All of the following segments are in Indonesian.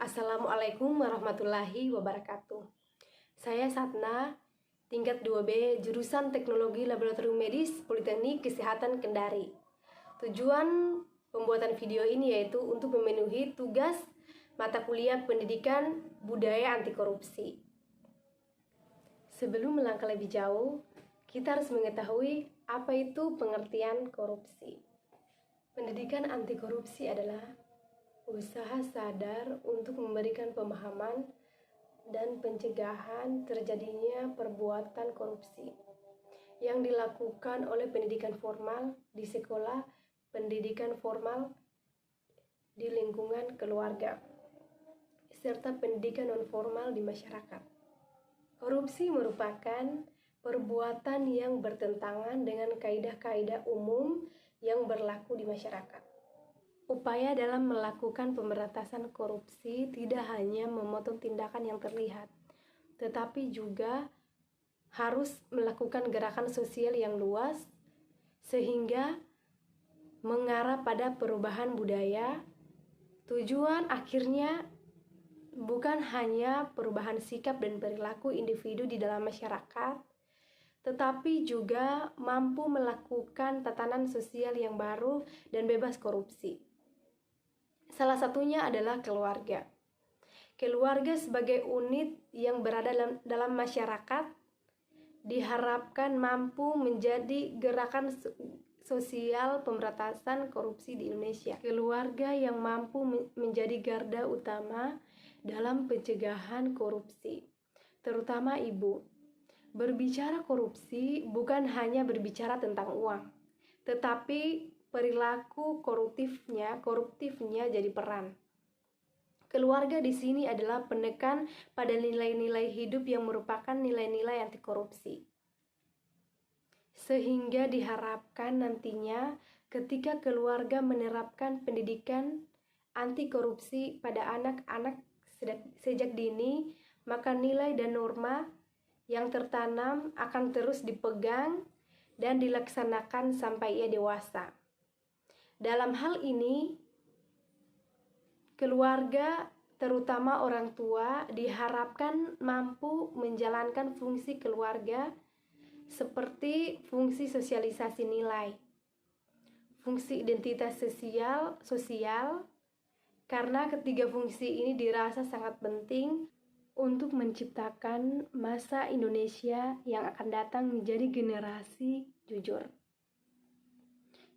Assalamualaikum warahmatullahi wabarakatuh. Saya Satna, tingkat 2B, jurusan Teknologi Laboratorium Medis Politeknik Kesehatan Kendari. Tujuan pembuatan video ini yaitu untuk memenuhi tugas mata kuliah Pendidikan Budaya Anti Korupsi. Sebelum melangkah lebih jauh, kita harus mengetahui apa itu pengertian korupsi. Pendidikan anti korupsi adalah usaha sadar untuk memberikan pemahaman dan pencegahan terjadinya perbuatan korupsi yang dilakukan oleh pendidikan formal di sekolah, pendidikan formal di lingkungan keluarga, serta pendidikan non-formal di masyarakat. Korupsi merupakan perbuatan yang bertentangan dengan kaidah-kaidah umum yang berlaku di masyarakat. Upaya dalam melakukan pemberantasan korupsi tidak hanya memotong tindakan yang terlihat, tetapi juga harus melakukan gerakan sosial yang luas sehingga mengarah pada perubahan budaya. Tujuan akhirnya bukan hanya perubahan sikap dan perilaku individu di dalam masyarakat, tetapi juga mampu melakukan tatanan sosial yang baru dan bebas korupsi. Salah satunya adalah keluarga. Keluarga sebagai unit yang berada dalam masyarakat diharapkan mampu menjadi gerakan sosial pemberantasan korupsi di Indonesia. Keluarga yang mampu menjadi garda utama dalam pencegahan korupsi, terutama ibu. Berbicara korupsi bukan hanya berbicara tentang uang, tetapi perilaku koruptifnya jadi peran. Keluarga di sini adalah penekan pada nilai-nilai hidup yang merupakan nilai-nilai anti korupsi. Sehingga diharapkan nantinya ketika keluarga menerapkan pendidikan anti korupsi pada anak-anak sejak dini, maka nilai dan norma yang tertanam akan terus dipegang dan dilaksanakan sampai ia dewasa. Dalam hal ini, keluarga, terutama orang tua, diharapkan mampu menjalankan fungsi keluarga seperti fungsi sosialisasi nilai, fungsi identitas sosial, karena ketiga fungsi ini dirasa sangat penting untuk menciptakan masa Indonesia yang akan datang menjadi generasi jujur.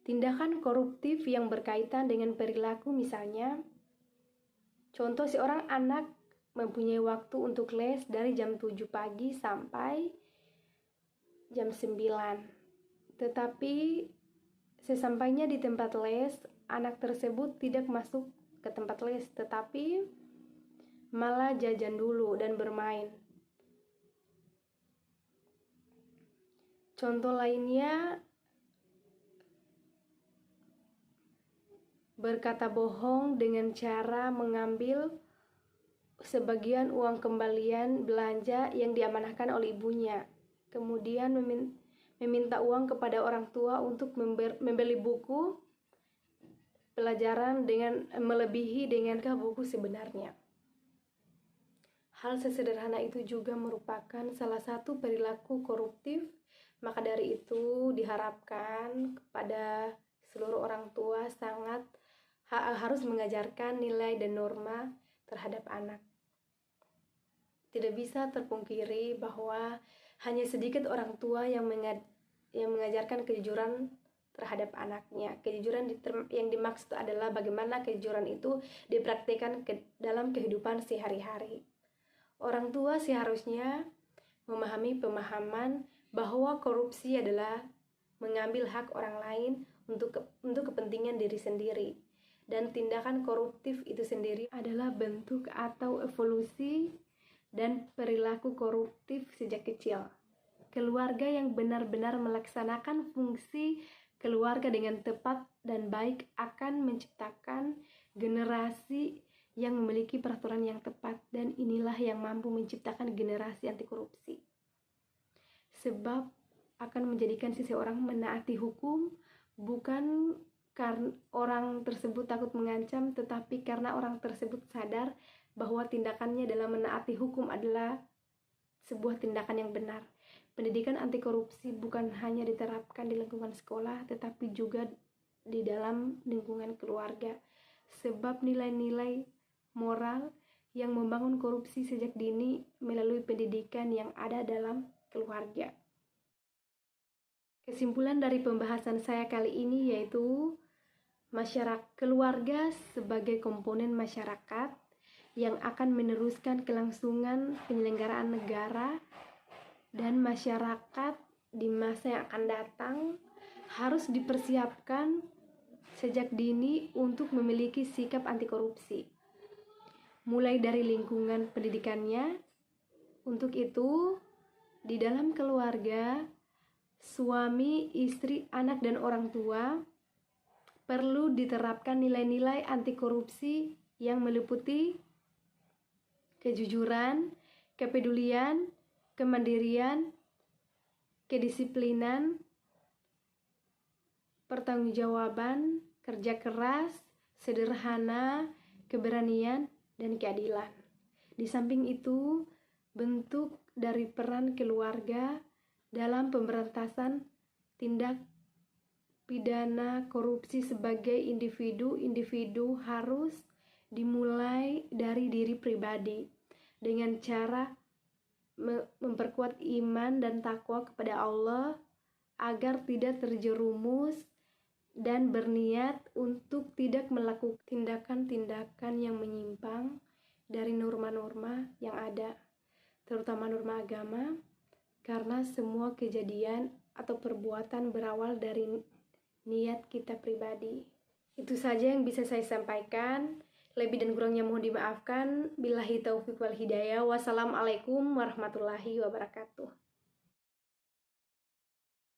Tindakan koruptif yang berkaitan dengan perilaku misalnya, contoh seorang anak mempunyai waktu untuk les dari jam 7 pagi sampai jam 9. Tetapi sesampainya di tempat les, anak tersebut tidak masuk ke tempat les, tetapi malah jajan dulu dan bermain. Contoh lainnya, berkata bohong dengan cara mengambil sebagian uang kembalian belanja yang diamanahkan oleh ibunya, kemudian meminta uang kepada orang tua untuk membeli buku pelajaran dengan melebihi dengan buku sebenarnya. Hal sesederhana itu juga merupakan salah satu perilaku koruptif. Maka dari itu diharapkan kepada seluruh orang tua harus mengajarkan nilai dan norma terhadap anak. Tidak bisa terpungkiri bahwa hanya sedikit orang tua yang mengajarkan kejujuran terhadap anaknya. Kejujuran yang dimaksud adalah bagaimana kejujuran itu dipraktikkan dalam kehidupan sehari-hari. Orang tua seharusnya memahami pemahaman bahwa korupsi adalah mengambil hak orang lain untuk kepentingan diri sendiri. Dan tindakan koruptif itu sendiri adalah bentuk atau evolusi dan perilaku koruptif sejak kecil. Keluarga yang benar-benar melaksanakan fungsi keluarga dengan tepat dan baik akan menciptakan generasi yang memiliki peraturan yang tepat, dan inilah yang mampu menciptakan generasi anti korupsi. Sebab akan menjadikan seseorang menaati hukum bukan karena orang tersebut takut mengancam, tetapi karena orang tersebut sadar bahwa tindakannya dalam menaati hukum adalah sebuah tindakan yang benar. Pendidikan anti korupsi bukan hanya diterapkan di lingkungan sekolah, tetapi juga di dalam lingkungan keluarga. Sebab nilai-nilai moral yang membangun korupsi sejak dini melalui pendidikan yang ada dalam keluarga. Kesimpulan dari pembahasan saya kali ini yaitu keluarga sebagai komponen masyarakat yang akan meneruskan kelangsungan penyelenggaraan negara, dan masyarakat di masa yang akan datang harus dipersiapkan sejak dini untuk memiliki sikap anti korupsi, mulai dari lingkungan pendidikannya. Untuk itu, di dalam keluarga, suami, istri, anak, dan orang tua perlu diterapkan nilai-nilai anti korupsi yang meliputi kejujuran, kepedulian, kemandirian, kedisiplinan, pertanggungjawaban, kerja keras, sederhana, keberanian, dan keadilan. Di samping itu, bentuk dari peran keluarga dalam pemberantasan tindak pidana korupsi sebagai individu harus dimulai dari diri pribadi dengan cara memperkuat iman dan takwa kepada Allah agar tidak terjerumus dan berniat untuk tidak melakukan tindakan-tindakan yang menyimpang dari norma-norma yang ada, terutama norma agama, karena semua kejadian atau perbuatan berawal dari niat kita pribadi. Itu saja yang bisa saya sampaikan. Lebih dan kurangnya mohon dimaafkan. Billahi taufiq wal hidayah. Wassalamualaikum warahmatullahi wabarakatuh.